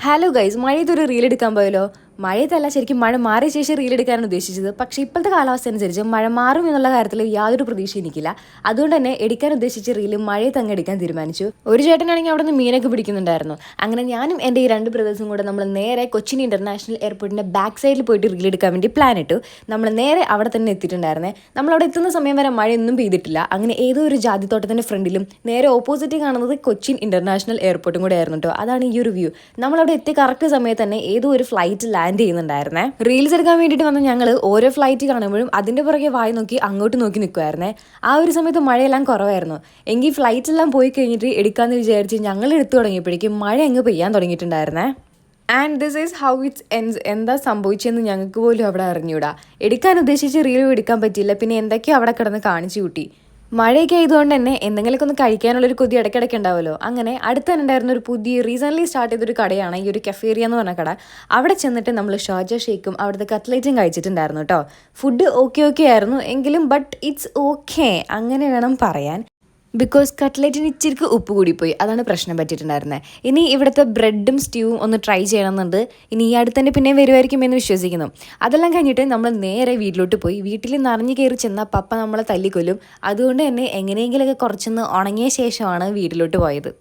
Hello guys, മഴയത്തൊരു reel എടുക്കാൻ പോയല്ലോ. മഴയത്തല്ല, ശരിക്കും മഴ മാറിയ ശേഷം റീൽ എടുക്കാനാണ് ഉദ്ദേശിച്ചത്. പക്ഷേ ഇപ്പോഴത്തെ കാലാവസ്ഥ അനുസരിച്ച് മഴ മാറും എന്നുള്ള കാര്യത്തിൽ യാതൊരു പ്രതീക്ഷ എനിക്കില്ല. അതുകൊണ്ട് തന്നെ എടുക്കാൻ ഉദ്ദേശിച്ച റീല് മഴയത്ത് അങ്ങ് എടുക്കാൻ തീരുമാനിച്ചു. ഒരു ചേട്ടനാണെങ്കിൽ അവിടെ നിന്ന് മീനൊക്കെ പിടിക്കുന്നുണ്ടായിരുന്നു. അങ്ങനെ ഞാനും എൻ്റെ ഈ രണ്ട് ബ്രദേഴ്സും കൂടെ നമ്മൾ നേരെ കൊച്ചിൻ ഇന്റർനാഷണൽ എയർപോർട്ടിൻ്റെ ബാക്ക് സൈഡിൽ പോയിട്ട് റീൽ എടുക്കാൻ വേണ്ടി പ്ലാൻ ഇട്ടു. നമ്മൾ നേരെ അവിടെ തന്നെ എത്തിയിട്ടുണ്ടായിരുന്നേ. നമ്മളവിടെ എത്തുന്ന സമയം വരെ മഴയൊന്നും പെയ്തിട്ടില്ല. അങ്ങനെ ഏതോ ഒരു ജാതിത്തോട്ടത്തിൻ്റെ ഫ്രണ്ടിലും നേരെ ഓപ്പോസിറ്റ് കാണുന്നത് കൊച്ചിൻ ഇന്റർനാഷണൽ എയർപോർട്ടും കൂടെ ആയിരുന്നു കേട്ടോ. അതാണ് ഈ ഒരു വ്യൂ. നമ്മളവിടെ എത്തിയ കറക്റ്റ് സമയത്ത് തന്നെ ഏതോ ഒരു ഫ്ലൈറ്റ് ലാൻഡ് ചെയ്യുന്നുണ്ടായിരുന്നേ. റീൽസ് എടുക്കാൻ വേണ്ടിയിട്ട് വന്ന ഞങ്ങൾ ഓരോ ഫ്ലൈറ്റ് കാണുമ്പോഴും അതിന്റെ പുറകെ വായി നോക്കി അങ്ങോട്ട് നോക്കി നിൽക്കുമായിരുന്നേ. ആ ഒരു സമയത്ത് മഴയെല്ലാം കുറവായിരുന്നു. എങ്കിൽ ഫ്ലൈറ്റ് എല്ലാം പോയി കഴിഞ്ഞിട്ട് എടുക്കാമെന്ന് വിചാരിച്ച് ഞങ്ങൾ എടുത്തു തുടങ്ങിയപ്പോഴേക്കും മഴ അങ്ങ് പെയ്യാൻ തുടങ്ങിയിട്ടുണ്ടായിരുന്നേ. And this is how it's ends. എന്താ സംഭവിച്ചതെന്ന് ഞങ്ങൾക്ക് പോലും അവിടെ അറിഞ്ഞൂടാ. എടുക്കാൻ ഉദ്ദേശിച്ച് റീലും എടുക്കാൻ പറ്റിയില്ല. പിന്നെ എന്തൊക്കെയോ അവിടെ കിടന്ന് കാണിച്ചു കൂട്ടി. മഴയൊക്കെ ആയതുകൊണ്ട് തന്നെ എന്തെങ്കിലുമൊക്കെ ഒന്ന് കഴിക്കാനുള്ളൊരു കൊതി ഇടയ്ക്കിടയ്ക്ക് ഉണ്ടാവുമല്ലോ. അങ്ങനെ അടുത്ത് തന്നെ ഉണ്ടായിരുന്ന ഒരു പുതിയ റീസെൻ്റ്ലി സ്റ്റാർട്ട് ചെയ്തൊരു കടയാണ് ഈ ഒരു കഫേരിയ എന്ന് പറഞ്ഞ കട. അവിടെ ചെന്നിട്ട് നമ്മൾ ഷാർജ ഷേക്കും അവിടുത്തെ കട്ട്ലേറ്റും കഴിച്ചിട്ടുണ്ടായിരുന്നു കേട്ടോ. ഫുഡ് ഓക്കെ ആയിരുന്നു എങ്കിലും ബട്ട് ഇറ്റ്സ് ഓക്കെ അങ്ങനെ വേണം പറയാൻ. ബിക്കോസ് കട്ട്ലേറ്റിന് ഇച്ചിരിക്ക് ഉപ്പ് കൂടിപ്പോയി, അതാണ് പ്രശ്നം പറ്റിയിട്ടുണ്ടായിരുന്നത്. ഇനി ഇവിടുത്തെ ബ്രെഡും സ്റ്റ്യൂവും ഒന്ന് ട്രൈ ചെയ്യണമെന്നുണ്ട്. ഇനി ഈ അടുത്ത് തന്നെ പിന്നെ വരുമായിരിക്കും എന്ന് വിശ്വസിക്കുന്നു. അതെല്ലാം കഴിഞ്ഞിട്ട് നമ്മൾ നേരെ വീട്ടിലോട്ട് പോയി. വീട്ടിൽ നിറഞ്ഞു കയറി ചെന്നാൽ പപ്പ നമ്മളെ തല്ലിക്കൊല്ലും. അതുകൊണ്ട് തന്നെ എങ്ങനെയെങ്കിലുമൊക്കെ കുറച്ചൊന്ന് ഉണങ്ങിയ ശേഷമാണ് വീട്ടിലോട്ട് പോയത്.